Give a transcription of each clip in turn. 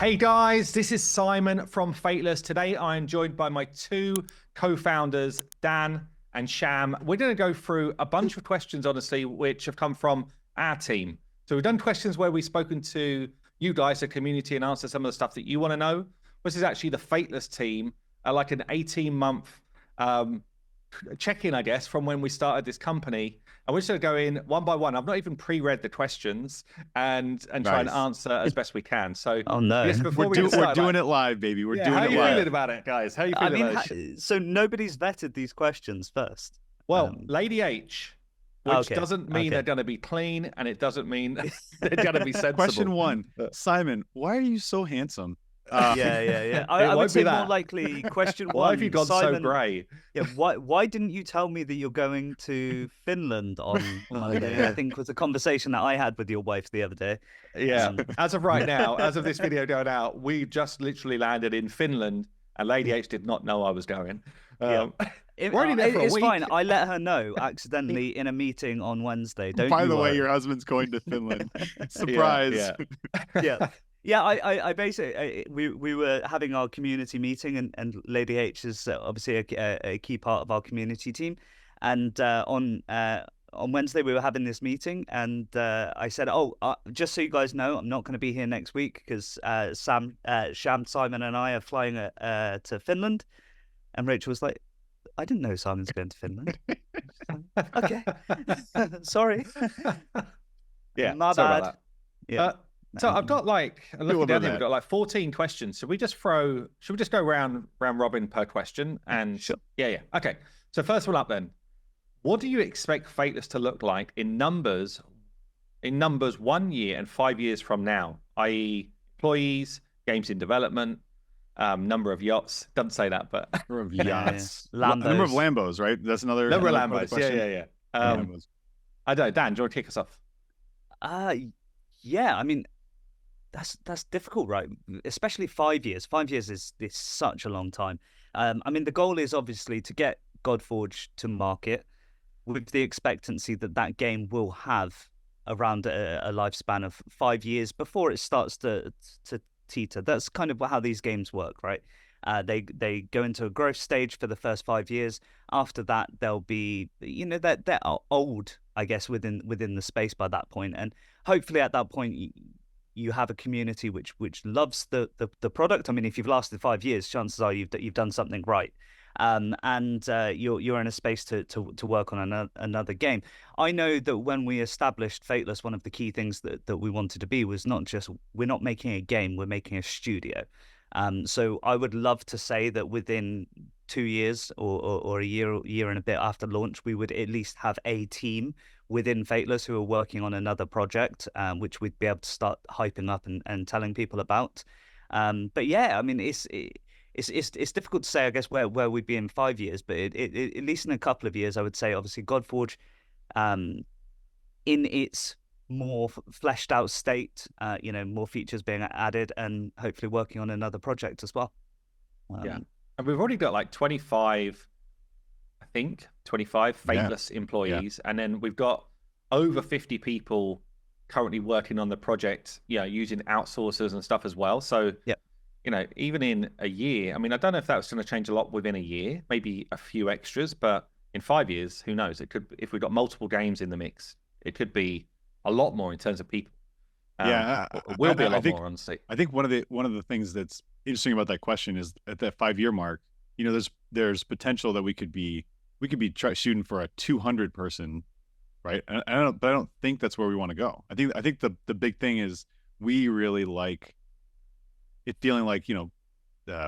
Hey guys, this is Simon from Fateless. Today I am joined by my two co-founders, Dan and Sham. We're going to go through a bunch of questions, honestly, which have come from our team. So we've done questions where we've spoken to you guys, the community, and answered some of the stuff that you want to know. This is actually the Fateless team, like an 18-month check-in, I guess, from when we started this company. And we're just going to go in one by one. I've not even pre-read the questions and try and answer as best we can. So, oh no, yes, we're doing it live, baby. We're doing it live. How are you feeling about it, guys? How are you feeling about it? So nobody's vetted these questions first. Well, Lady H, which doesn't mean they're going to be clean, and it doesn't mean they're going to be sensible. Question one, Simon, why are you so handsome? Yeah. I would say more likely question one. Why have you gone Simon, so grey? Yeah, why didn't you tell me that you're going to Finland on Monday? I think was a conversation that I had with your wife the other day. Yeah, as of right now, as of this video going out, we just literally landed in Finland, and Lady H did not know I was going. It's fine. I let her know accidentally in a meeting on Wednesday. By the way, your husband's going to Finland. Surprise. Yeah, I basically we were having our community meeting, and Lady H is obviously a key part of our community team. And on Wednesday we were having this meeting, and I said, just so you guys know, I'm not going to be here next week because Sham, Simon, and I are flying to Finland. And Rachel was like, I didn't know Simon's going to Finland. Okay, sorry. Yeah, my bad. Yeah. So I've got looking down here, we've got like 14 questions. Should we just go round robin per question? And sure. Yeah. Okay. So first one up then. What do you expect Fateless to look like in numbers 1 year and 5 years from now? I.e. employees, games in development, number of yachts. Doesn't say that, but number of yachts. Lambos. Number of Lambos, right? That's another number of Lambos. Yeah. I don't know. Dan, do you want to kick us off? Yeah, I mean, that's difficult, right? Especially 5 years. 5 years is such a long time. I mean, the goal is obviously to get Godforge to market with the expectancy that game will have around a lifespan of 5 years before it starts to teeter. That's kind of how these games work, right? They go into a growth stage for the first 5 years. After that, they'll be, they're old, I guess, within the space by that point. And hopefully at that point, you have a community which loves the product. I mean, if you've lasted 5 years, chances are you've done something right. And you're in a space to work on another game. I know that when we established Fateless, one of the key things that we wanted to be was we're not making a game, we're making a studio. So I would love to say that within 2 years or a year and a bit after launch, we would at least have a team within Fateless who are working on another project, which we'd be able to start hyping up and telling people about. But yeah, I mean, it's difficult to say, I guess, where we'd be in 5 years, but at least in a couple of years, I would say, obviously, Godforge, in its more fleshed out state, more features being added, and hopefully working on another project as well. And we've already got like 25 Fateless employees, and then we've got over 50 people currently working on the project, using outsourcers and stuff as well. So even in a year, I mean, I don't know if that's going to change a lot within a year, maybe a few extras, but in 5 years, who knows? It could, if we've got multiple games in the mix, it could be a lot more in terms of people. It will be a lot more, honestly. I think one of the things that's interesting about that question is at that 5 year mark, there's potential that we could be shooting for a 200 person, right? But I don't think that's where we want to go. I think the big thing is we really like it feeling like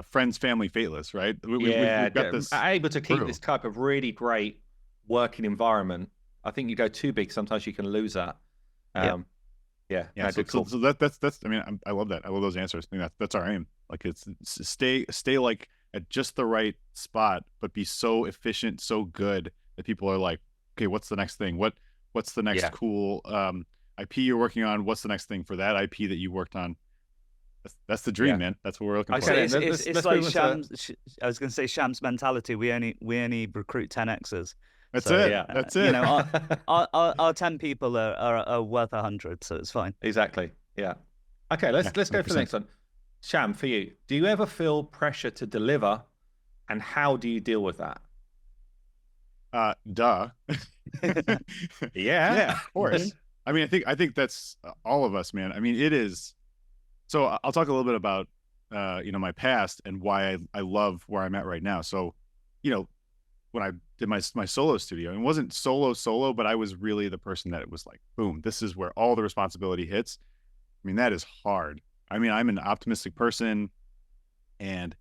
friends, family, Fateless, right? We've got this able to keep crew. This type of really great working environment. I think you go too big, sometimes you can lose that. So that's. I mean, I love that. I love those answers. I think that's our aim. Like, it's stay like at just the right spot, but be so efficient, so good that people are like, okay, what's the next thing? What's the next cool IP you're working on? What's the next thing for that IP that you worked on? That's the dream, man. That's what we're looking for. It's like Sham's. I was going to say Sham's mentality. We only recruit 10Xers. That's it. That's it. Our 10 people are worth 100, so it's fine. Exactly. Yeah. Okay, let's go for the next one. Sham, for you, do you ever feel pressure to deliver, and how do you deal with that? Duh. Yeah. Yeah, of course. I mean, I think that's all of us, man. I mean, it is. So I'll talk a little bit about, my past and why I love where I'm at right now. So, when I did my solo studio, and it wasn't solo, but I was really the person that it was like, boom, this is where all the responsibility hits. I mean, that is hard. I mean, I'm an optimistic person, and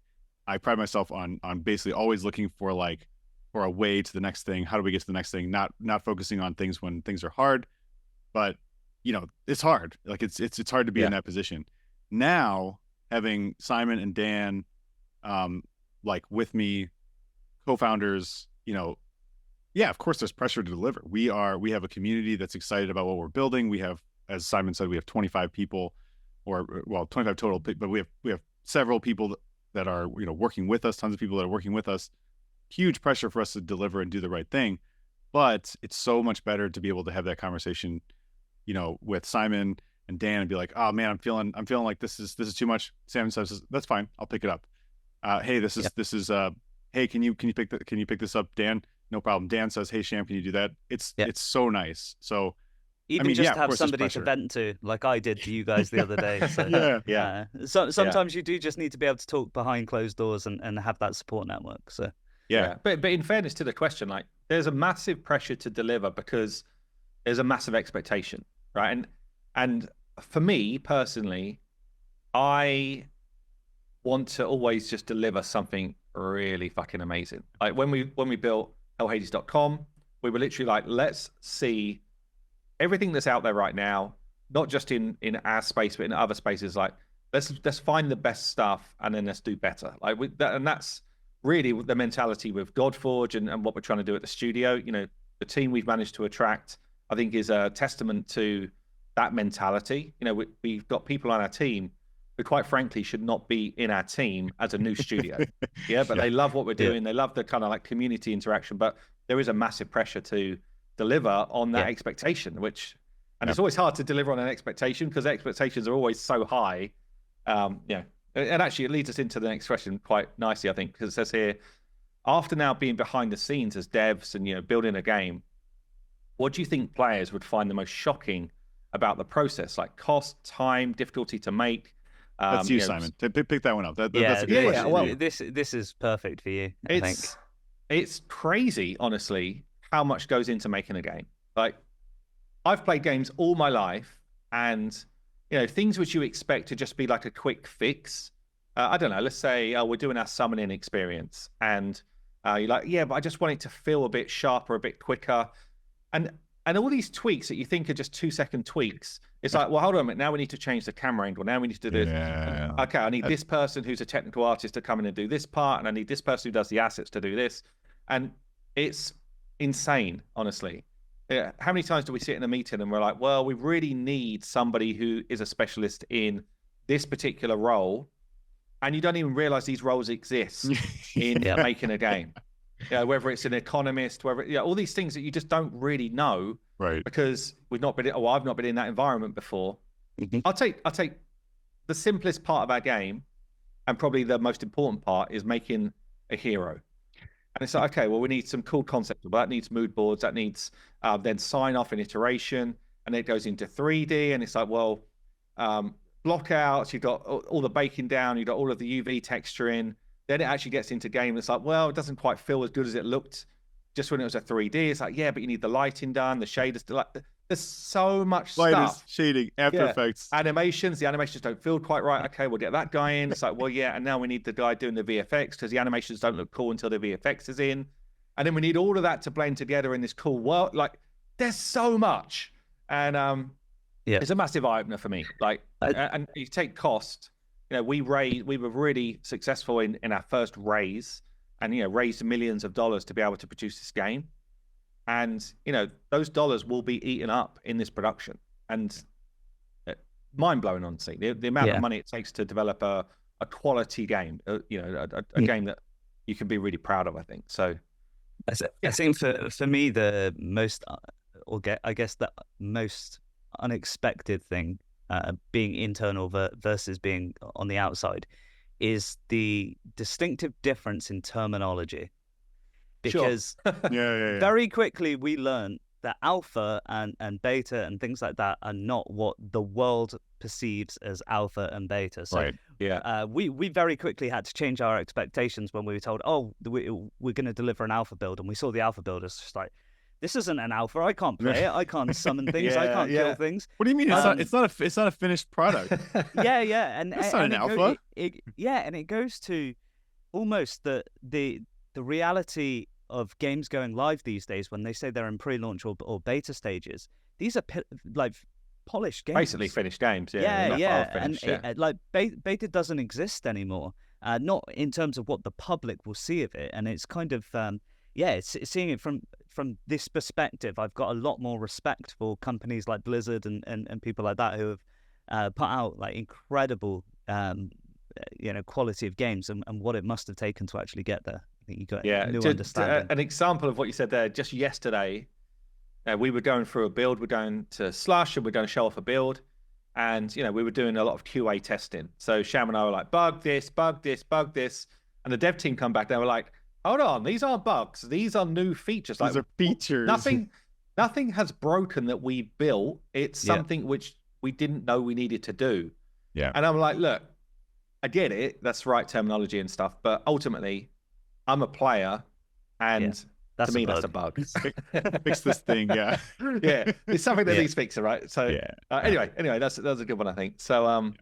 I pride myself on basically always looking for a way to the next thing. How do we get to the next thing? Not focusing on things when things are hard, but it's hard. Like it's hard to be in that position. Now having Simon and Dan, like with me, co-founders, yeah, of course there's pressure to deliver. We have a community that's excited about what we're building. We have, as Simon said, we have 25 people, or well, 25 total, but we have several people that are working with us, tons of people that are working with us. Huge pressure for us to deliver and do the right thing, but it's so much better to be able to have that conversation, with Simon and Dan, and be like, oh man, I'm feeling like this is too much. Simon says, that's fine, I'll pick it up. Hey, this is hey, can you pick this up, Dan? No problem. Dan says, hey Sham, can you do that? It's so nice. So even just to have somebody to vent to, like I did to you guys the other day. So, yeah. So sometimes you do just need to be able to talk behind closed doors and have that support network. So yeah. But in fairness to the question, like there's a massive pressure to deliver because there's a massive expectation, right? And for me personally, I want to always just deliver something really fucking amazing. Like when we built Hellhades.com, we were literally like, let's see everything that's out there right now, not just in our space, but in other spaces. Like let's find the best stuff and then let's do better. Like and that's really the mentality with Godforge and what we're trying to do at the studio. The team we've managed to attract, I think, is a testament to that mentality. We've got people on our team who, quite frankly, should not be in our team as a new studio. But they love what we're doing. They love the kind of like community interaction, but there is a massive pressure to deliver on that expectation, and it's always hard to deliver on an expectation because expectations are always so high. And actually it leads us into the next question quite nicely, I think, because it says here, after now being behind the scenes as devs and building a game, what do you think players would find the most shocking about the process, like cost, time, difficulty to make? That's you, Simon. Pick that one up. That's a good question. Well, this is perfect for you. I think it's crazy, honestly, how much goes into making a game. Like, I've played games all my life, and things which you expect to just be like a quick fix. I don't know. Let's say we're doing our summoning experience, and you're like, yeah, but I just want it to feel a bit sharper, a bit quicker, and all these tweaks that you think are just 2-second tweaks. It's like, well, hold on a minute. Now we need to change the camera angle. Now we need to do this. Yeah. Okay, I need this person who's a technical artist to come in and do this part, and I need this person who does the assets to do this. And it's insane, honestly. Yeah. How many times do we sit in a meeting and we're like, well, we really need somebody who is a specialist in this particular role, and you don't even realize these roles exist in making a game. Whether it's an economist, all these things that you just don't really know, right? Because I've not been in that environment before. Mm-hmm. I'll take the simplest part of our game, and probably the most important part is making a hero. And it's like, okay, well, we need some cool concept. Well, that needs mood boards. That needs then sign off and iteration, and it goes into 3D. And it's like, well, blockouts. You've got all the baking down. You've got all of the UV texturing. Then it actually gets into game. It's like, well, it doesn't quite feel as good as it looked just when it was a 3D. It's like, yeah, but you need the lighting done, the shaders. There's so much stuff. Shading, After Effects. Animations. The animations don't feel quite right. Okay, we'll get that guy in. It's like, well, yeah, and now we need the guy doing the VFX because the animations don't look cool until the VFX is in. And then we need all of that to blend together in this cool world. Like, there's so much. And it's a massive eye-opener for me. Like, and you take cost. We were really successful in our first raise, and raised millions of dollars to be able to produce this game. And those dollars will be eaten up in this production, and mind-blowing, honestly, the amount of money it takes to develop a quality game, a game that you can be really proud of, I think. So I think for me, the most, I guess the most unexpected thing being internal versus being on the outside, is the distinctive difference in terminology. Because very quickly we learned that alpha and beta and things like that are not what the world perceives as alpha and beta. So we very quickly had to change our expectations when we were told, oh, we're going to deliver an alpha build, and we saw the alpha build as just like, this isn't an alpha. I can't play it. I can't summon things. I can't kill things. What do you mean? It's not a finished product. And it's not an alpha. And it goes to almost the reality of games going live these days when they say they're in pre-launch or beta stages. These are like polished games, basically finished games. Finished, like beta doesn't exist anymore. Not in terms of what the public will see of it, and it's kind of it's seeing it from this perspective. I've got a lot more respect for companies like Blizzard and people like that who have put out like incredible quality of games and what it must have taken to actually get there. I think you got a new understanding. An example of what you said there, just yesterday, we were going through a build. We're going to Slush and we're going to show off a build. And, we were doing a lot of QA testing. So Sham and I were like, bug this, bug this, bug this. And the dev team come back, they were like, hold on, these aren't bugs. These are new features. These are features. Nothing has broken that we built. It's something which we didn't know we needed to do. Yeah. And I'm like, look, I get it. That's the right terminology and stuff. But ultimately, I'm a player, and to me, that's a bug. Fix this thing, it's something that needs fixing, right? So, anyway, that's a good one, I think. So,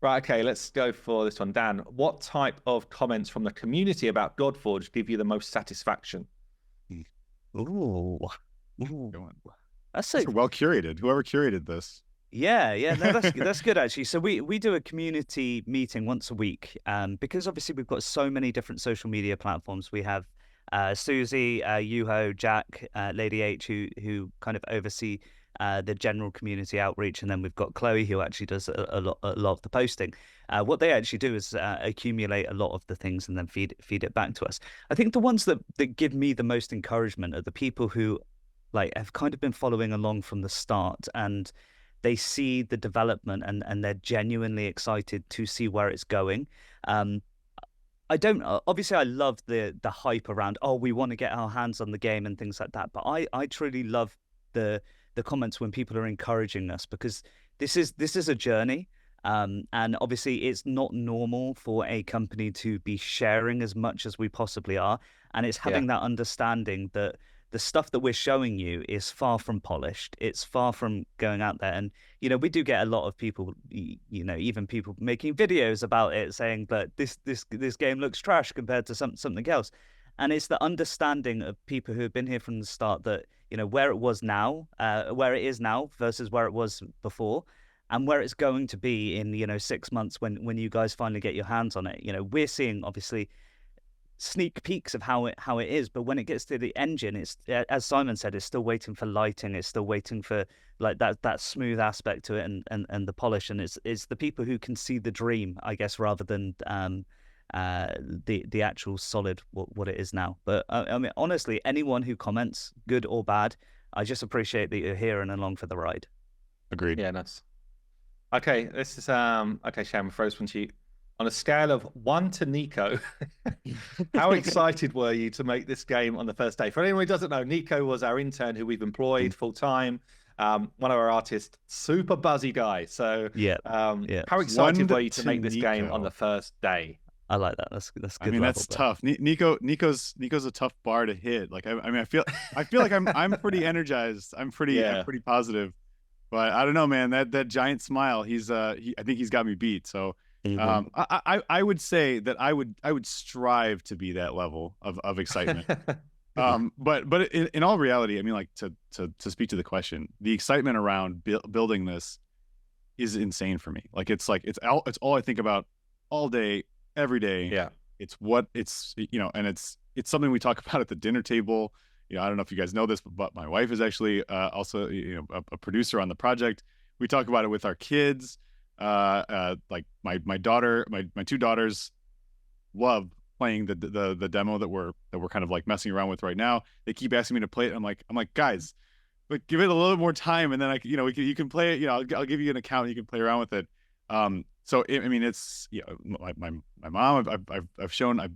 right, okay, let's go for this one, Dan. What type of comments from the community about Godforge give you the most satisfaction? Ooh. That's well curated. Whoever curated this. No, that's good actually. So we do a community meeting once a week, because obviously we've got so many different social media platforms. We have Susie, Yuho, Jack, Lady H, who kind of oversee the general community outreach, and then we've got Chloe, who actually does a lot of the posting. What they actually do is accumulate a lot of the things and then feed it back to us. I think the ones that give me the most encouragement are the people who like have kind of been following along from the start, and they see the development and they're genuinely excited to see where it's going. I love the hype around, we want to get our hands on the game and things like that. But I truly love the comments when people are encouraging us, because this is a journey. And obviously it's not normal for a company to be sharing as much as we possibly are. And it's having that understanding that the stuff that we're showing you is far from polished. It's far from going out there. And, we do get a lot of people, even people making videos about it saying that this game looks trash compared to something else. And it's the understanding of people who have been here from the start that, where it is now versus where it was before, and where it's going to be in, 6 months when you guys finally get your hands on it. We're seeing obviously sneak peeks of how it is, but when it gets to the engine, it's, as Simon said, it's still waiting for lighting, it's still waiting for like that smooth aspect to it and the polish, and it's the people who can see the dream, I guess, rather than the actual solid what it is now. But I mean, honestly, anyone who comments, good or bad, I just appreciate that you're here and along for the ride. Agreed. Yeah, nice. Okay, this is okay, Sham, throw this one to you. On a scale of 1 to Nico, how excited were you to make this game on the first day? For anyone who doesn't know, Nico was our intern who we've employed full-time, one of our artists, super buzzy guy. So how excited were you to make this game on the first day? I like that. That's good. I mean, that's tough. Nico's a tough bar to hit. Like I feel like I'm pretty energized. I'm pretty positive. But I don't know, man. That giant smile. I think he's got me beat. So I would say that I would strive to be that level of excitement. But in all reality, I mean, like to speak to the question, the excitement around building this is insane for me. Like it's all I think about all day, every day. Yeah. It's and it's something we talk about at the dinner table. I don't know if you guys know this, but my wife is actually also a producer on the project. We talk about it with our kids. Like my daughter, my two daughters love playing the demo that we're kind of like messing around with right now. They keep asking me to play it. I'm like, guys, but give it a little more time, and then you can play it. I'll give you an account, you can play around with it. So I mean, it's my mom. I've shown. I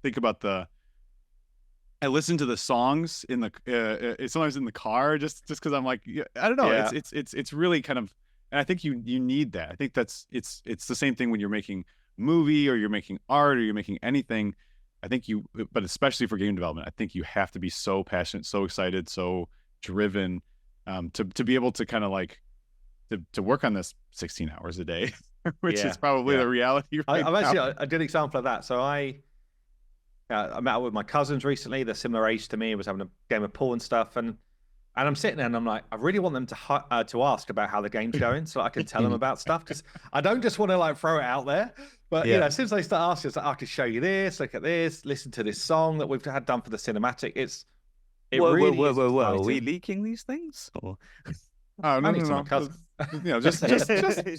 think about I listen to the songs in the sometimes in the car just because I'm like, I don't know. Yeah. It's really kind of, and I think you need that. I think it's the same thing when you're making a movie or you're making art or you're making anything. I think but especially for game development, I think you have to be so passionate, so excited, so driven, to be able to kind of like to work on this 16 hours a day, which is probably the reality right I'm now. actually a good example of that. So I met up with my cousins recently. They're similar age to me. I was having a game of pool and stuff, and I'm sitting there and I'm like, I really want them to ask about how the game's going, so I can tell them about stuff, because I don't just want to like throw it out there. But as soon as they start asking, it's like, I can show you this, look at this, listen to this song that we've had done for the cinematic. Whoa! Are we leaking these things? Or... Oh no, just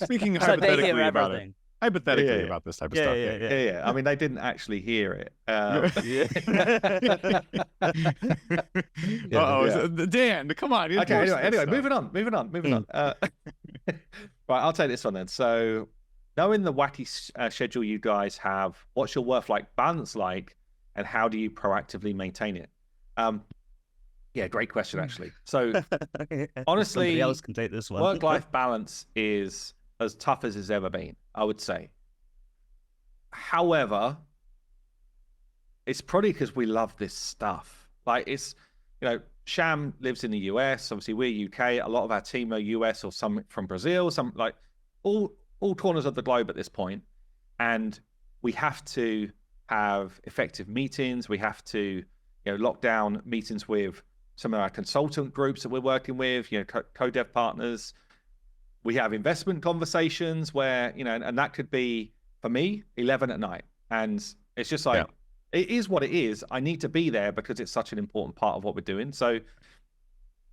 speaking hypothetically about it. Hypothetically about this type of stuff. Yeah. I mean, they didn't actually hear it. Dan, come on. Okay, anyway, moving on. Right, I'll take this one then. So, knowing the wacky schedule you guys have, what's your work-life balance like, and how do you proactively maintain it? Yeah, great question, actually. So, honestly, somebody else can take this one. Work-life balance is as tough as it's ever been, I would say. However, it's probably because we love this stuff. Like, it's, Sham lives in the US. Obviously, we're UK. A lot of our team are US or some from Brazil. Some like all corners of the globe at this point. And we have to have effective meetings. We have to, lock down meetings with some of our consultant groups that we're working with. Co-dev partners. We have investment conversations where, and that could be, for me, 11 at night. And it's just like, It is what it is. I need to be there because it's such an important part of what we're doing. So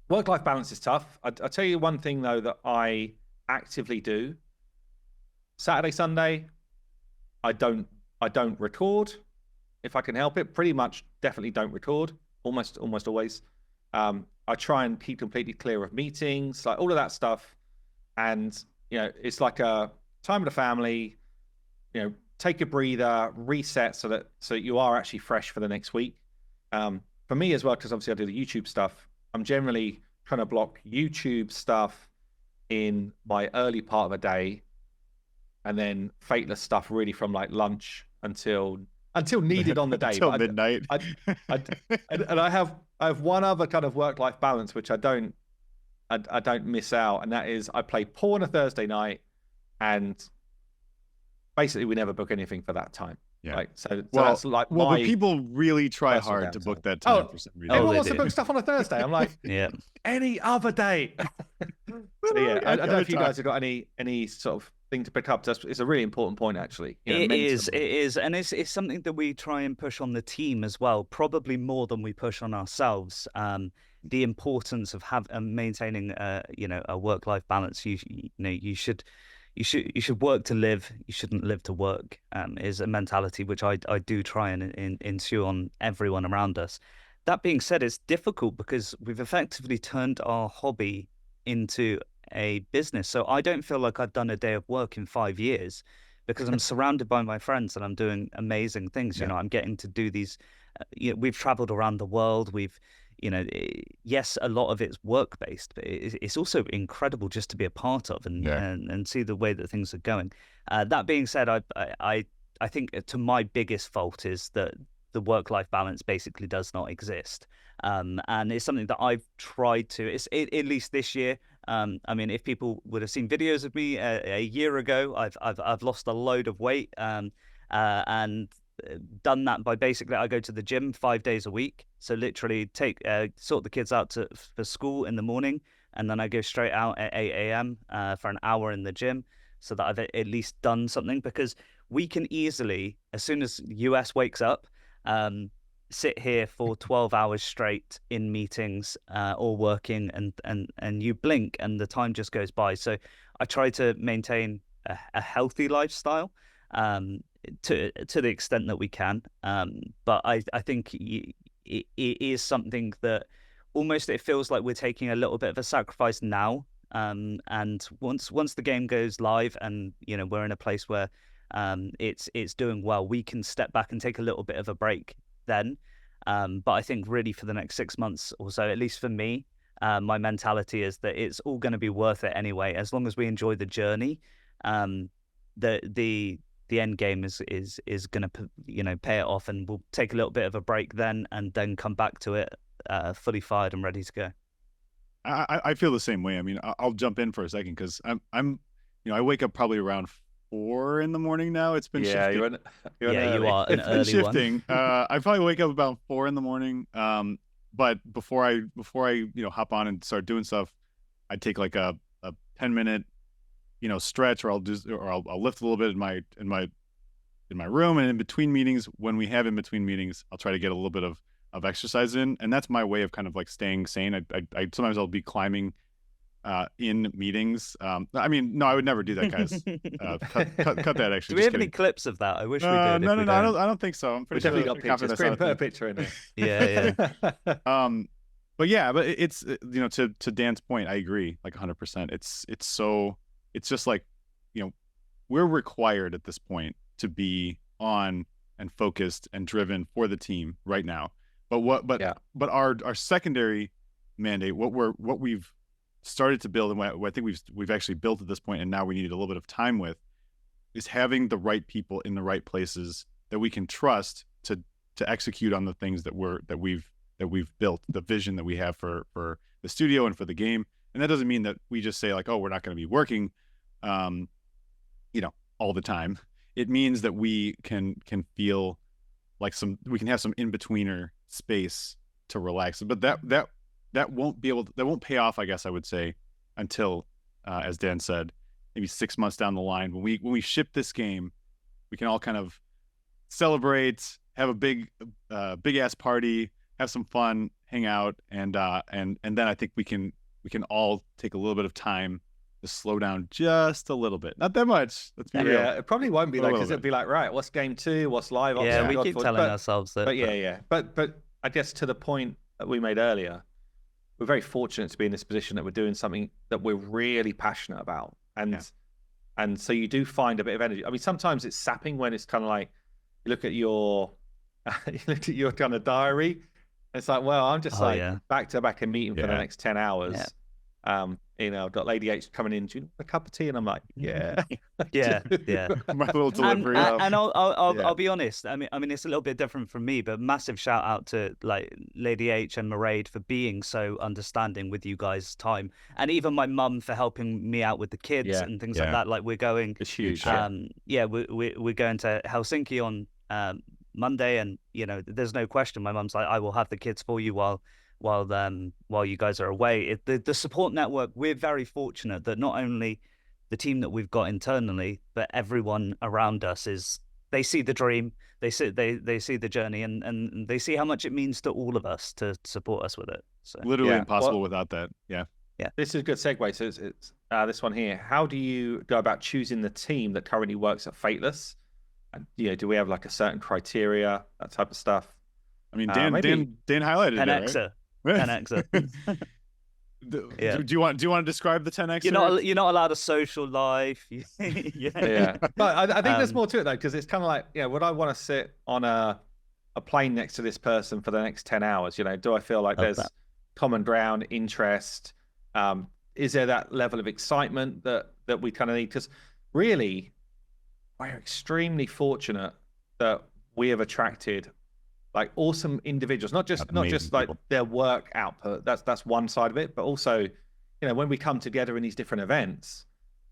work-life balance is tough. I'll tell you one thing, though, that I actively do. Saturday, Sunday, I don't record if I can help it. Pretty much definitely don't record, almost always. I try and keep completely clear of meetings, like all of that stuff. And, it's like a time with the family, take a breather, reset so that you are actually fresh for the next week. For me as well, because obviously I do the YouTube stuff, I'm generally trying to block YouTube stuff in my early part of the day, and then Fateless stuff really from like lunch until needed on the day. Until midnight. And I have one other kind of work-life balance, which I don't miss out, and that is I play pool on a Thursday night, and basically we never book anything for that time. Yeah. Right. So that's like but people really try hard to book that time for some reason. Everyone wants to book stuff on a Thursday. I'm like, any other day. So I don't know if you guys have got any sort of thing to pick up. It's a really important point, actually. It is, and it's something that we try and push on the team as well, probably more than we push on ourselves. The importance of maintaining a work-life balance. You should work to live. You shouldn't live to work. Is a mentality which I do try and ensue on everyone around us. That being said, it's difficult because we've effectively turned our hobby into a business. So I don't feel like I've done a day of work in 5 years because I'm surrounded by my friends and I'm doing amazing things. I'm getting to do these. We've traveled around the world. We've yes, a lot of it's work-based, but it's also incredible just to be a part of and see the way that things are going. That being said, I think to my biggest fault is that the work-life balance basically does not exist. And it's something that I've tried to, at least this year. I mean, if people would have seen videos of me a year ago, I've lost a load of weight and done that by basically I go to the gym 5 days a week. So literally sort the kids out for school in the morning, and then I go straight out at 8 a.m. For an hour in the gym, so that I've at least done something. Because we can easily, as soon as the US wakes up, sit here for 12 hours straight in meetings or working, and you blink and the time just goes by. So I try to maintain a healthy lifestyle to the extent that we can. But I think it is something that almost it feels like we're taking a little bit of a sacrifice now. And once the game goes live and we're in a place where it's doing well, we can step back and take a little bit of a break then. But I think really for the next 6 months or so, at least for me, my mentality is that it's all going to be worth it anyway, as long as we enjoy the journey. The end game is going to pay it off, and we'll take a little bit of a break then, and then come back to it fully fired and ready to go. I feel the same way. I mean, I'll jump in for a second because I wake up probably around 4 in the morning now. It's been shifting. You are an it's early been shifting. one. I probably wake up about 4 in the morning. But before I hop on and start doing stuff, I take like a 10-minute stretch, or I'll lift a little bit in my room, and in between meetings, when we have in between meetings, I'll try to get a little bit of exercise in, and that's my way of kind of like staying sane. I sometimes I'll be climbing in meetings. I mean, no, I would never do that, guys. Cut that. Actually, do we have any clips of that? I wish we did. No, I don't think so. I'm pretty we sure definitely got pictures. Put a picture in there. Yeah. But it's to Dan's point, I agree like 100%. It's just like we're required at this point to be on and focused and driven for the team right now. But our secondary mandate, what we've started to build, and what I think we've actually built at this point, and now we need a little bit of time with, is having the right people in the right places that we can trust to execute on the things that we've built, the vision that we have for the studio and for the game. And that doesn't mean that we just say like, oh, we're not going to be working all the time. It means that we can feel like we can have some in-betweener space to relax. But that won't pay off, I guess I would say, until as Dan said, maybe 6 months down the line, when we ship this game, we can all kind of celebrate, have a big ass party, have some fun, hang out, and then I think we can all take a little bit of time to slow down just a little bit. Not that much. Let's be real. Yeah, it probably won't be like, because it'll be like, right, what's game 2? What's live? Yeah, we keep telling ourselves that. But I guess to the point that we made earlier, we're very fortunate to be in this position that we're doing something that we're really passionate about. And so you do find a bit of energy. I mean, sometimes it's sapping when it's kind of like, you look at your kind of diary. It's like, well, I'm just back to back a meeting for the next 10 hours. Yeah. I've got Lady H coming in. Do you want a cup of tea? And I'm like, yeah. My little delivery. And I'll be honest. I mean, it's a little bit different from me, but massive shout out to like Lady H and Mairead for being so understanding with you guys' time, and even my mum for helping me out with the kids and things like that. Like we're going. It's huge. We're going to Helsinki on Monday, and there's no question. My mum's like, I will have the kids for you while you guys are away. The support network, we're very fortunate that not only the team that we've got internally, but everyone around us they see the dream, they see the journey, and they see how much it means to all of us to support us with it. So literally impossible without that. Yeah. This is a good segue. So it's this one here. How do you go about choosing the team that currently works at Fateless? And, do we have like a certain criteria, that type of stuff? I mean, Dan highlighted it, right? 10Xer. Do you want to describe the 10X? You're not allowed a social life. But I think there's more to it though, because it's kind of like, would I want to sit on a plane next to this person for the next 10 hours? Do I feel like there's common ground, interest? Is there that level of excitement that we kind of need? Because really, we're extremely fortunate that we have attracted like awesome individuals, not just like their work output. That's one side of it, but also, when we come together in these different events,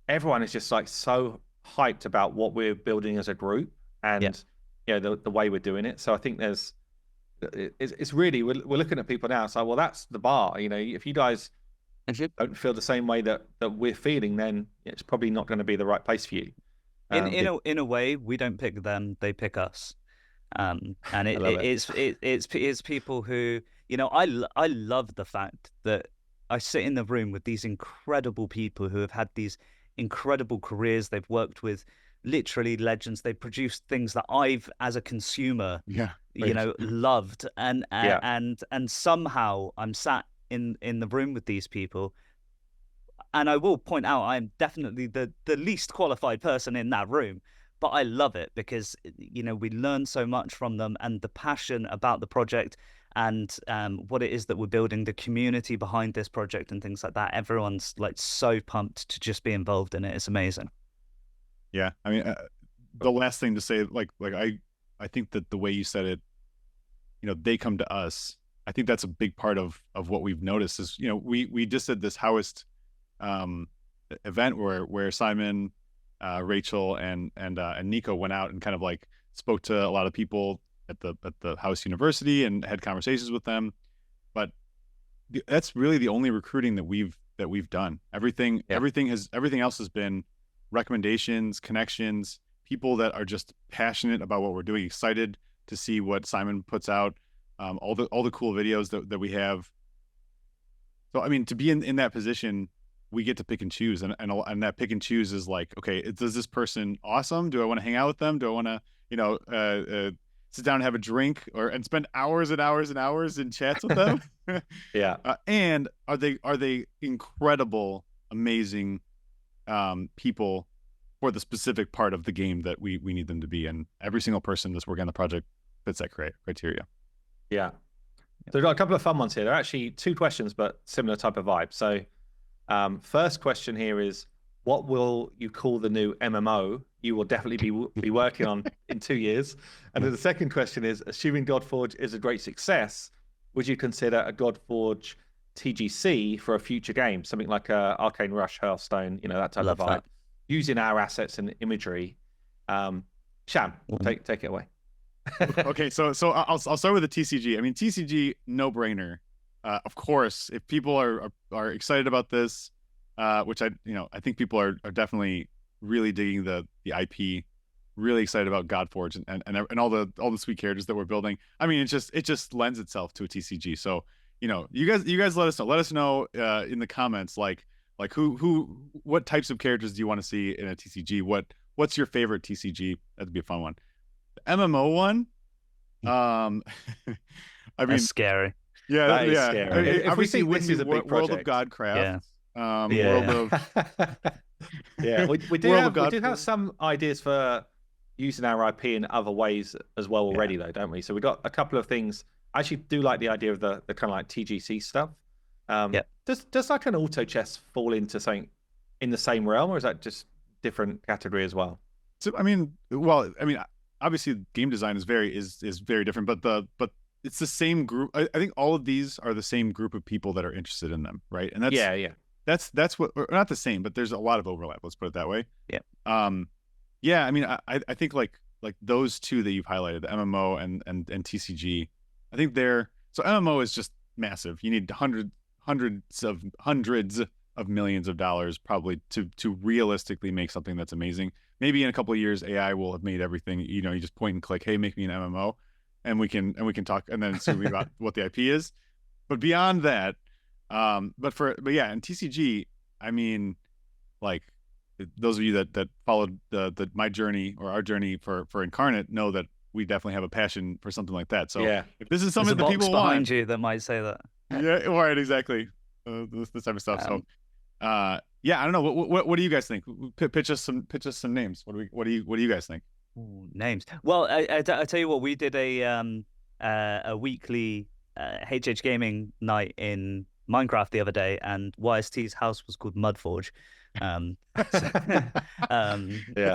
everyone is just like so hyped about what we're building as a group, and the way we're doing it. So I think it's really we're looking at people now. It's like, well, that's the bar. If you guys don't feel the same way that we're feeling, then it's probably not going to be the right place for you. In a way, we don't pick them; they pick us. And it's people who I love the fact that I sit in the room with these incredible people who have had these incredible careers. They've worked with literally legends. They produce things that I've, as a consumer, loved, and somehow I'm sat in the room with these people. And I will point out, I am definitely the least qualified person in that room, but I love it because, we learn so much from them, and the passion about the project and what it is that we're building, the community behind this project and things like that. Everyone's like so pumped to just be involved in it. It's amazing. Yeah. I mean, the last thing to say, I think that the way you said it, they come to us. I think that's a big part of what we've noticed is, we just did this Howist event where Simon, Rachel, and Nico went out and kind of like spoke to a lot of people at the House University and had conversations with them. But that's really the only recruiting that we've done. Everything else has been recommendations, connections, people that are just passionate about what we're doing, excited to see what Simon puts out, all the cool videos that we have. So I mean, to be in that position, we get to pick and choose, and that pick and choose is like, okay, is this person awesome? Do I want to hang out with them? Do I want to, sit down and have a drink and spend hours and hours and hours in chats with them? Yeah. And are they incredible, amazing people for the specific part of the game that we need them to be? And every single person that's working on the project fits that criteria. Yeah. So we've got a couple of fun ones here. They're actually 2 questions, but similar type of vibe. So first question here is, what will you call the new MMO you will definitely be working on in 2 years? And then the second question is, assuming Godforge is a great success, would you consider a Godforge TGC for a future game? Something like a Arcane Rush, Hearthstone, that type of vibe, using our assets and imagery. Sham, take it away. Okay, so I'll start with the TCG. I mean, TCG, no brainer. Of course, if people are excited about this, which I think people are definitely really digging the IP, really excited about Godforge and all the sweet characters that we're building. I mean, it just lends itself to a TCG. So you guys let us know in the comments, like what types of characters do you want to see in a TCG? What's your favorite TCG? That'd be a fun one. The MMO one, I mean, that's scary. Yeah, that is scary. If we see this is a big World of project. Godcraft, World of we do have some ideas for using our IP in other ways as well already, though, don't we? So we've got a couple of things. I actually do like the idea of the kind of like TGC stuff. Does like an auto chess fall into something in the same realm, or is that just different category as well? So I mean, obviously game design is very different, but it's the same group. I think all of these are the same group of people that are interested in them, right? And that's what, or not the same, but there's a lot of overlap. Let's put it that way. Yeah. I mean, I think like those two that you've highlighted, the MMO and TCG, I think so MMO is just massive. You need hundreds of millions of dollars probably to realistically make something that's amazing. Maybe in a couple of years, AI will have made everything. You just point and click, hey, make me an MMO, and we can talk, and then see about what the IP is. But beyond that, in TCG, I mean, like, those of you that followed my journey or our journey for Incarnate know that we definitely have a passion for something like that. So if this is something that people want, behind you that might say that. Yeah, right, exactly. This type of stuff. I don't know. What do you guys think? Pitch us some names. What do you guys think? Ooh, names. Well, I tell you what, we did a weekly HH gaming night in Minecraft the other day, and YST's house was called Mudforge. That's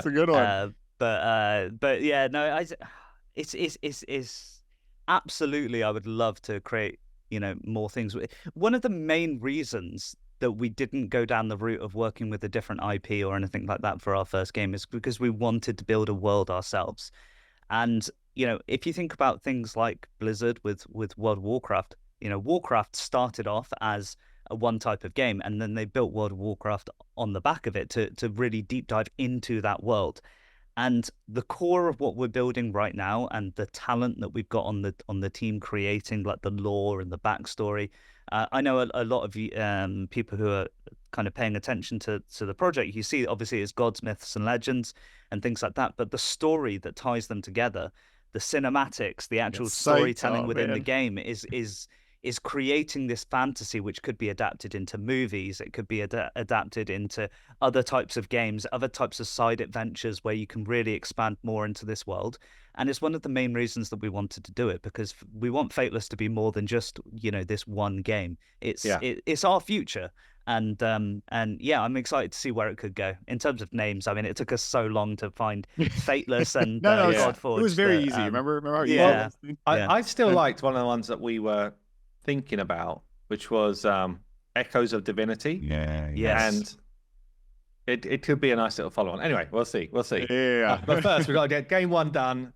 a good one. But yeah, no, it's absolutely. I would love to create more things. One of the main reasons that we didn't go down the route of working with a different IP or anything like that for our first game is because we wanted to build a world ourselves. And if you think about things like Blizzard with World of Warcraft, Warcraft started off as a one type of game, and then they built World of Warcraft on the back of it to really deep dive into that world. And the core of what we're building right now, and the talent that we've got on the team creating like the lore and the backstory. I know a lot of people who are kind of paying attention to the project, you see obviously it's gods, myths, and legends and things like that. But the story that ties them together, the cinematics, the actual storytelling within the game is creating this fantasy which could be adapted into movies. It could be adapted into other types of games, other types of side adventures where you can really expand more into this world. And it's one of the main reasons that we wanted to do it, because we want Fateless to be more than just, this one game. It's our future. And yeah, I'm excited to see where it could go in terms of names. I mean, it took us so long to find Fateless and Godforge. It was very easy. Remember how easy it was? I still liked one of the ones that we were thinking about, which was Echoes of Divinity. And it could be a nice little follow-on. Anyway, we'll see. But first, we've got to get game one done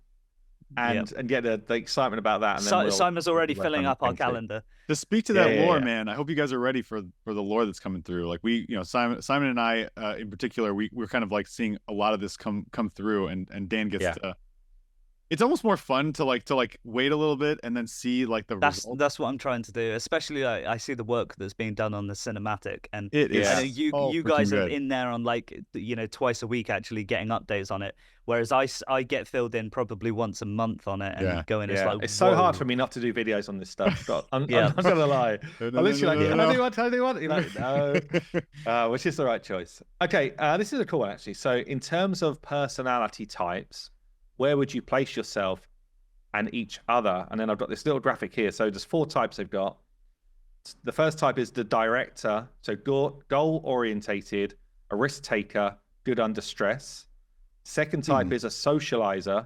and get the excitement about that. And then Simon's already filling up our calendar. To speak to that lore, man, I hope you guys are ready for the lore that's coming through. Like Simon and I in particular, we're kind of like seeing a lot of this come through, and Dan gets to. It's almost more fun to wait a little bit and then see like the results. That's what I'm trying to do. Especially I see the work that's being done on the cinematic, and it is. I know you guys are in there on twice a week actually getting updates on it, whereas I get filled in probably once a month on it and going. It's so hard for me not to do videos on this stuff. I'm not gonna lie. I'm literally can I do one? You're like, no. Which is the right choice. Okay, this is a cool one actually. So in terms of personality types, where would you place yourself and each other? And then I've got this little graphic here. So there's 4 types they've got. The first type is the director. So goal-orientated, a risk-taker, good under stress. Second type is a socializer,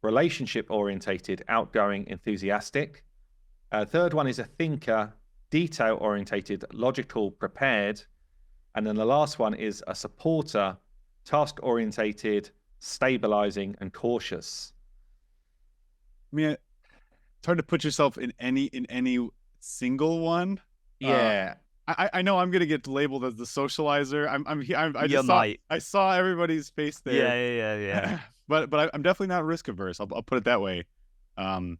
relationship-orientated, outgoing, enthusiastic. Third one is a thinker, detail-orientated, logical, prepared. And then the last one is a supporter, task-orientated, stabilizing, and cautious. I mean, it's hard to put yourself in any single one. Yeah. I know I'm gonna get labeled as the socializer. I saw everybody's face there. Yeah. but I'm definitely not risk averse. I'll put it that way. I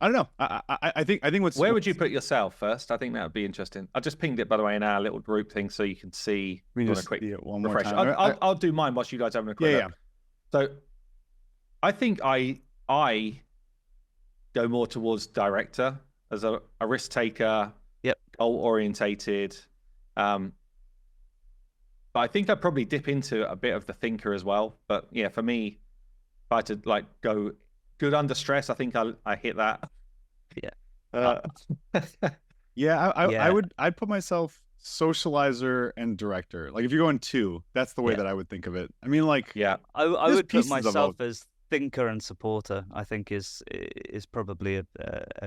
don't know. I think where would you put yourself first? I think that would be interesting. I just pinged it, by the way, in our little group thing, so you can see. Just a quick one more refresh. time. I'll do mine whilst you guys have a quick look. So I think I go more towards director as a risk taker. Goal orientated. But I think I'd probably dip into a bit of the thinker as well. But yeah, for me, if I had to go good under stress, I think I hit that. I'd put myself socializer and director. Like if you're going 2, that's the way that I would think of it. I mean, I would put myself as thinker and supporter. I think is probably a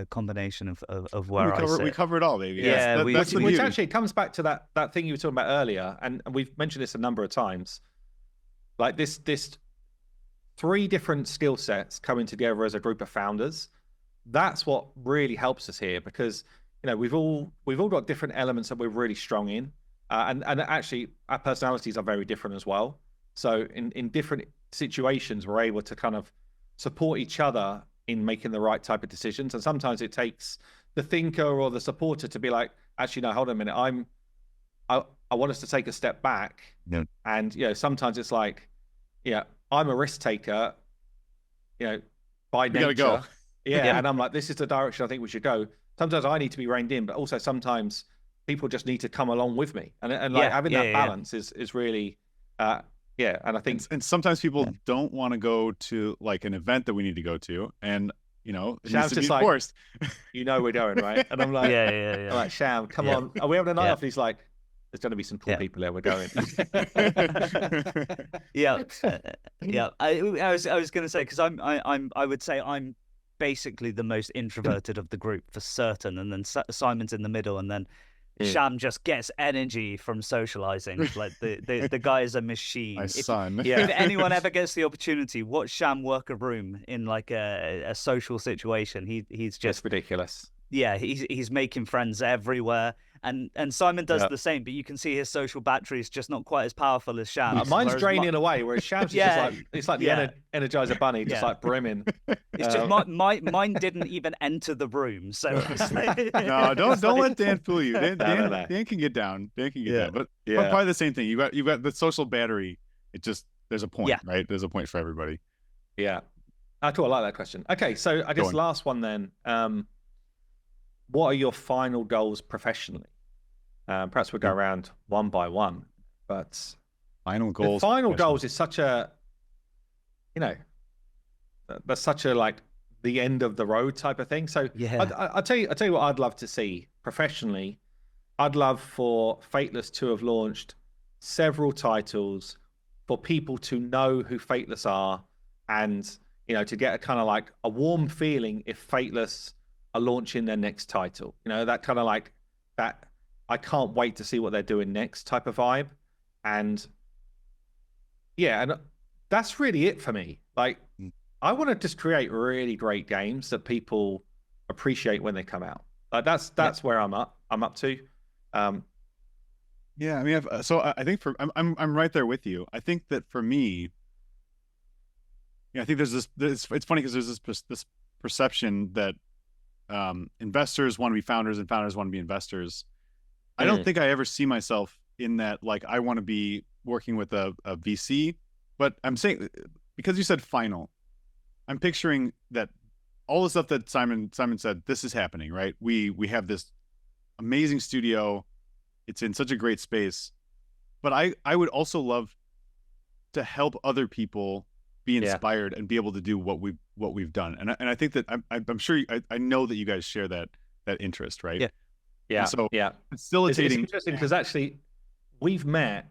combination of where I sit. We cover it all, baby. Which actually comes back to that thing you were talking about earlier, and we've mentioned this a number of times. Like this 3 different skill sets coming together as a group of founders. That's what really helps us here, because we've all got different elements that we're really strong in, and actually our personalities are very different as well. So in different situations, we're able to kind of support each other in making the right type of decisions. And sometimes it takes the thinker or the supporter to be like, actually, no, hold on a minute. I want us to take a step back. Yeah. And sometimes it's like, I'm a risk taker, by nature. Gotta go. And I'm like, this is the direction I think we should go. Sometimes I need to be reined in, but also sometimes people just need to come along with me. And having that balance is really, and I think... And sometimes people don't want to go to like an event that we need to go to. And, it needs to be forced. We're going, right? And I'm like, I'm like, Sham, come on. Are we having a night off? And he's like, there's going to be some cool people there. We're going. I was going to say, because I would say I'm basically the most introverted of the group for certain, and then Simon's in the middle, and then Sham just gets energy from socializing. Like the guy is a machine. If anyone ever gets the opportunity, watch Sham work a room in like a social situation. He's just ridiculous. Yeah, he's making friends everywhere. And Simon does Yeah. the same, but you can see his social battery is just not quite as powerful as Sham's. Mine's whereas draining away, whereas Sham's is just like it's like the Energizer Bunny, just like brimming. It's just mine didn't even enter the room, so it's like, No, don't let Dan fool you. Dan No. can get down. Dan can get down, but Yeah. probably the same thing. You got the social battery. It just there's a point, Yeah. right? There's a point for everybody. Yeah. Cool. I like that question. Okay, so I guess last one then. What are your final goals professionally? Perhaps we'll go around one by one, but Final goals. Final goals is such a, that's such a like the end of the road type of thing. So I'll tell you what I'd love to see professionally. I'd love for Fateless to have launched several titles for people to know who Fateless are, and to get a kind of like a warm feeling if Fateless are launching their next title. That kind of like that. I can't wait to see what they're doing next type of vibe, and that's really it for me. Like, I want to just create really great games that people appreciate when they come out. Like that's where I'm up to. Yeah, I mean, so I think I'm right there with you. I think that for me, I think there's this. It's funny because there's this perception that investors want to be founders and founders want to be investors. I don't think I ever see myself in that. Like, I want to be working with a VC, but I'm saying, because you said final, I'm picturing that all the stuff that Simon said, this is happening, right? We have this amazing studio. It's in such a great space, but I would also love to help other people be inspired and be able to do what we've done. And I think that I'm sure I know that you guys share that interest, right? Yeah. Yeah. And so It's facilitating. interesting because actually we've met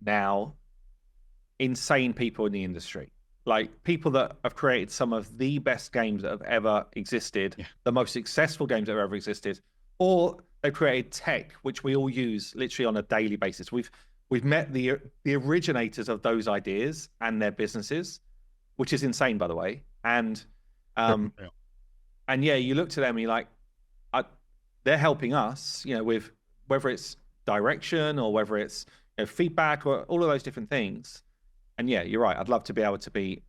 now insane people in the industry, like people that have created some of the best games that have ever existed, the most successful games that have ever existed, or they've created tech which we all use literally on a daily basis. We've met the originators of those ideas and their businesses, which is insane, by the way. And you look to them and you're like, they're helping us, with whether it's direction or whether it's feedback or all of those different things. And you're right. I'd love to be able to be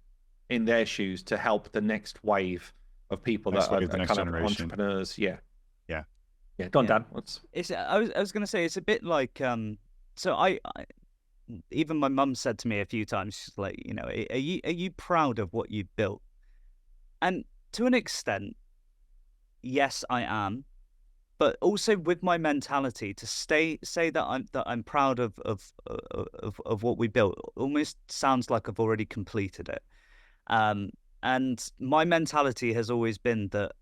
in their shoes to help the next wave of people that are kind of entrepreneurs. Yeah. Go on, Dan. I was going to say, it's a bit like, so I even my mum said to me a few times, she's like, are you proud of what you've built? And to an extent, yes, I am. But also with my mentality to say that I'm proud of what we built almost sounds like I've already completed it. And my mentality has always been that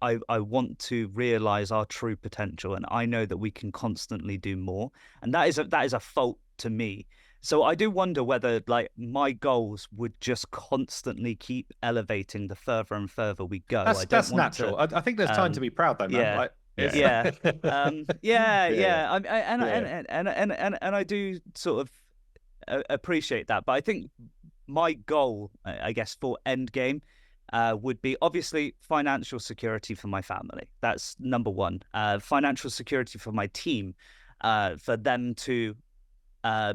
I want to realize our true potential, and I know that we can constantly do more. And that is a fault to me. So I do wonder whether like my goals would just constantly keep elevating the further and further we go. That's natural. I think there's time to be proud, though, man. Yeah. Like, and I do sort of appreciate that, but I think my goal, I guess, for Endgame would be obviously financial security for my family. That's number one. Financial security for my team, for them to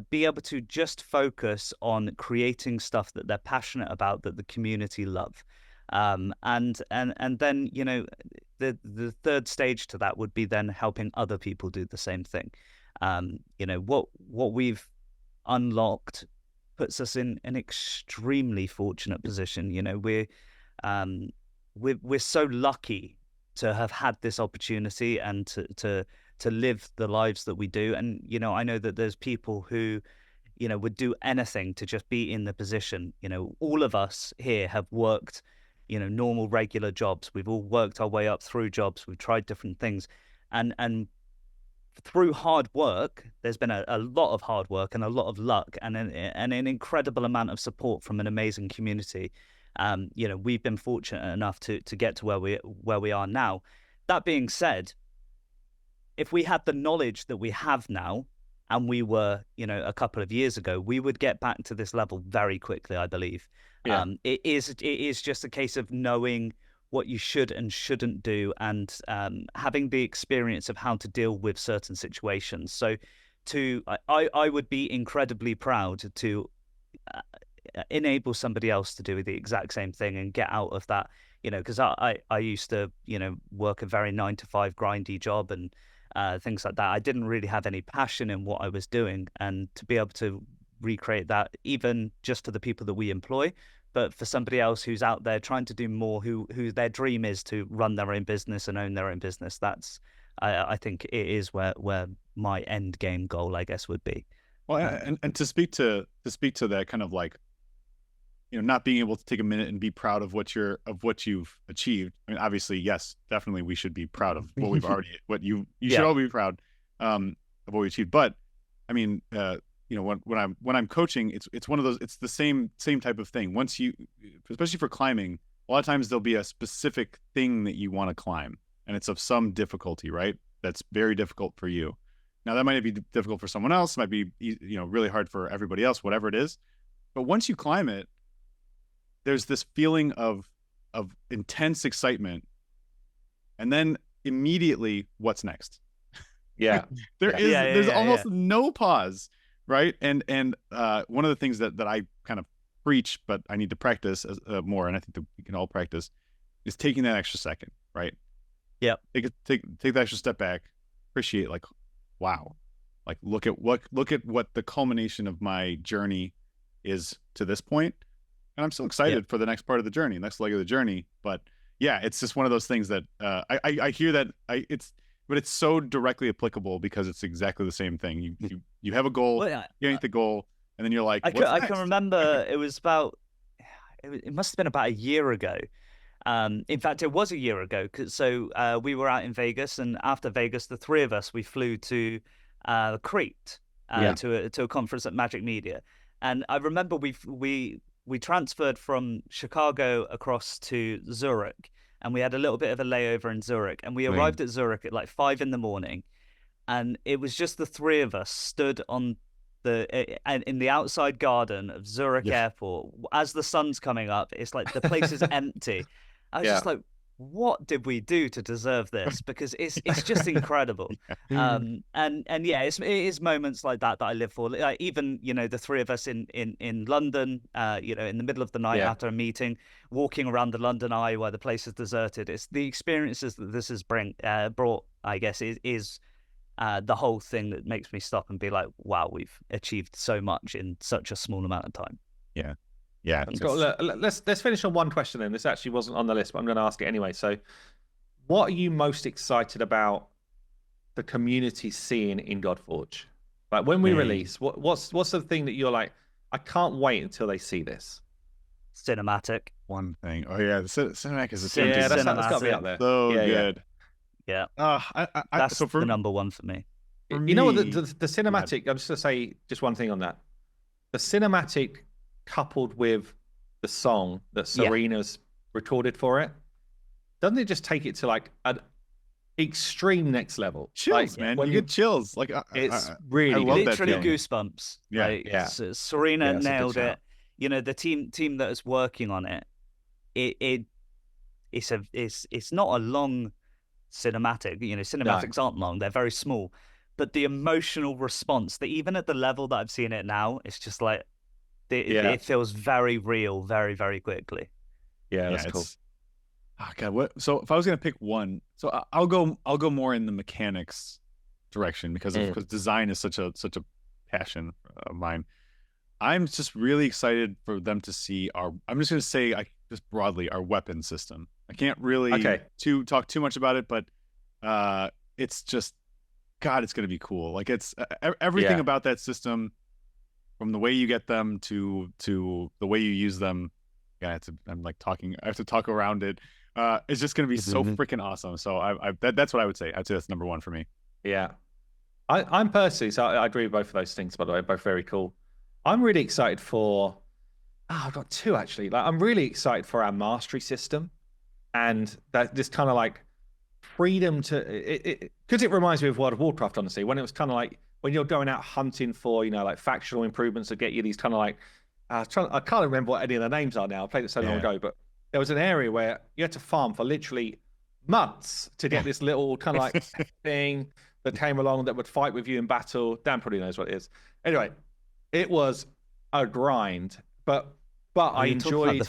be able to just focus on creating stuff that they're passionate about, that the community love. And then, the third stage to that would be then helping other people do the same thing. What we've unlocked puts us in an extremely fortunate position. We're so lucky to have had this opportunity and to live the lives that we do. And, I know that there's people who, would do anything to just be in the position. All of us here have worked normal, regular jobs. We've all worked our way up through jobs. We've tried different things. And through hard work, there's been a lot of hard work and a lot of luck and an incredible amount of support from an amazing community. We've been fortunate enough to get to where we are now. That being said, if we had the knowledge that we have now, and we were, a couple of years ago, we would get back to this level very quickly, I believe. Yeah. It is just a case of knowing what you should and shouldn't do, and having the experience of how to deal with certain situations. So I would be incredibly proud to enable somebody else to do the exact same thing and get out of that, because I used to, work a very 9 to 5 grindy job and things like that. I didn't really have any passion in what I was doing, and to be able to recreate that, even just for the people that we employ, but for somebody else who's out there trying to do more, who their dream is to run their own business and own their own business, that's I think it is where my end game goal, I guess, would be. Well, and to speak to that kind of like, not being able to take a minute and be proud of what you've achieved. I mean, obviously, yes, definitely we should be proud of what we've already, you should all be proud of what we achieved. But I mean, when I'm coaching, it's one of those, it's the same type of thing. Once you, especially for climbing, a lot of times there'll be a specific thing that you want to climb, and it's of some difficulty, right? That's very difficult for you. Now that might be difficult for someone else, might be, really hard for everybody else, whatever it is. But once you climb it, there's this feeling of intense excitement, and then immediately, what's next? Yeah, there's almost no pause, right? And one of the things that I kind of preach, but I need to practice more, and I think that we can all practice, is taking that extra second, right? Yeah. Take that extra step back, appreciate, like, wow, like look at what the culmination of my journey is to this point. And I'm so excited for the next part of the journey, next leg of the journey. But yeah, it's just one of those things that I hear that but it's so directly applicable because it's exactly the same thing. You have a goal, you hit the goal, and then you're like, I can remember it was about, it must have been about a year ago. In fact, it was a year ago. So we were out in Vegas, and after Vegas, the three of us, we flew to Crete to a conference at Magic Media. And I remember we transferred from Chicago across to Zurich, and we had a little bit of a layover in Zurich, and we arrived at Zurich at like 5 a.m, and it was just the three of us stood on in the outside garden of Zurich Airport as the sun's coming up. It's like the place is empty. I was just like, what did we do to deserve this? Because it's just incredible. And it is moments like that I live for. Like, even, the three of us in London, in the middle of the night after a meeting, walking around the London Eye where the place is deserted. It's the experiences that this has brought, I guess, is the whole thing that makes me stop and be like, wow, we've achieved so much in such a small amount of time. Yeah. Let's finish on one question then. This actually wasn't on the list, but I'm going to ask it anyway. So, what are you most excited about the community seeing in Godforge? Like when we release, what's the thing that you're like, I can't wait until they see this? Cinematic. One thing. Oh yeah, the cinematic is a that's got to be up there. So good. Yeah. That's the number one for me. You know what? The cinematic. I'm just going to say just one thing on that. The cinematic, coupled with the song that Serena's recorded for it, doesn't it just take it to like an extreme next level? Chills, man. You get chills. Like it's really literally goosebumps. Yeah. Serena nailed it. The team that is working on it. It's not a long cinematic. Cinematics aren't long; they're very small. But the emotional response, that even at the level that I've seen it now, it's just like it feels very real, very, very quickly. Yeah, that's cool. Oh God, what? So if I was gonna pick one, so I'll go more in the mechanics direction because design is such a passion of mine. I'm just really excited for them to see I'm just gonna say just broadly our weapon system. I can't really talk too much about it, but it's just, God, it's gonna be cool. Like it's everything about that system, from the way you get them to the way you use them. Yeah, I have to talk around it. It's just gonna be so freaking awesome. So that's what I would say. I'd say that's number one for me. Yeah, I'm personally, so I agree with both of those things. By the way, both very cool. I'm really excited for. I've got two actually. Like, I'm really excited for our mastery system, and that this kind of like freedom to it because it reminds me of World of Warcraft. Honestly, when it was kind of like when you're going out hunting for like factional improvements that get you these kind of like I can't remember what any of the names are now. I played it so long ago, but there was an area where you had to farm for literally months to get this little kind of like thing that came along that would fight with you in battle. Dan probably knows what it is. Anyway, it was a grind, but I enjoyed.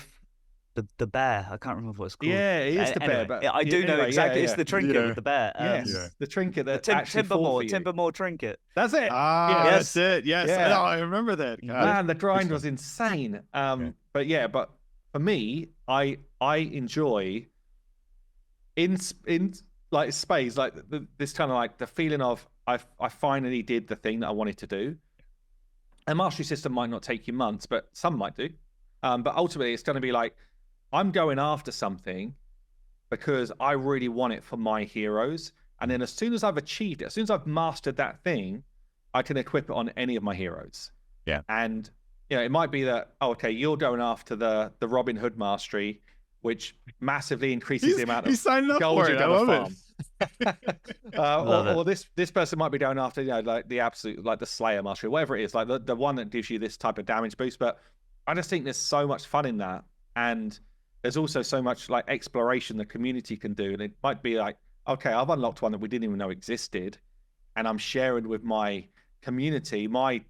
The bear, I can't remember what it's called. Yeah, it is the Anyway, bear. But I do know exactly. Yeah, It's the trinket with the bear. Yes, the trinket that actually Timbermore trinket. That's it. Ah, yes. That's it. Yes, Yeah. I remember that. God. Man, the grind was insane. But for me, I enjoy in like space, like this kind of like the feeling of I finally did the thing that I wanted to do. A mastery system might not take you months, but some might do. But ultimately, it's going to be like I'm going after something because I really want it for my heroes. And then as soon as I've achieved it, as soon as I've mastered that thing, I can equip it on any of my heroes. Yeah. And it might be that, okay, you're going after the Robin Hood mastery, which massively increases the amount of gold you're going to farm. Or this person might be going after like the absolute, like the Slayer mastery, whatever it is, like the one that gives you this type of damage boost. But I just think there's so much fun in that, and there's also so much like exploration the community can do. And it might be like, okay, I've unlocked one that we didn't even know existed, and I'm sharing with my community, my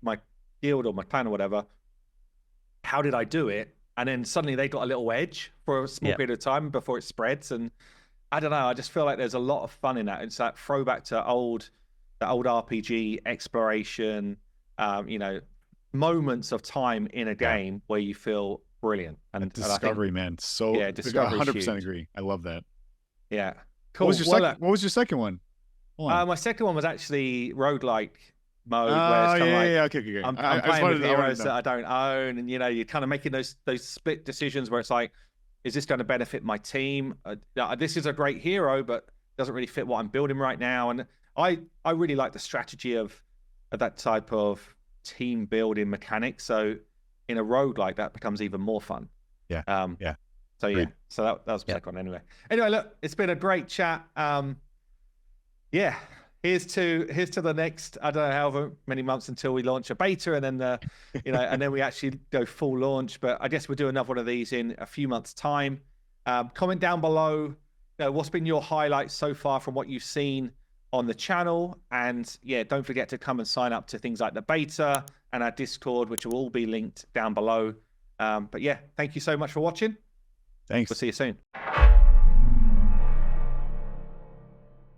guild or my clan or whatever. How did I do it? And then suddenly they got a little edge for a small period of time before it spreads. And I don't know, I just feel like there's a lot of fun in that. It's that throwback to the old RPG exploration, moments of time in a game where you feel brilliant. And discovery, and man. So discovery. 100% agree. I love that. Yeah. Cool. What was your second one? My second one was actually roguelike mode, where it's okay. I'm playing with heroes that I don't own, and you're kind of making those split decisions where it's like, is this going to benefit my team? This is a great hero, but doesn't really fit what I'm building right now. And I really like the strategy of that type of team building mechanic. So in a roguelike, that becomes even more fun. Yeah. So yeah, so that was my second one anyway. Anyway, look, it's been a great chat. Here's to the next, I don't know, however many months until we launch a beta, and then and then we actually go full launch. But I guess we'll do another one of these in a few months' time. Comment down below, what's been your highlights so far from what you've seen on the channel, and don't forget to come and sign up to things like the beta and our Discord, which will all be linked down below. But thank you so much for watching. Thanks. We'll see you soon.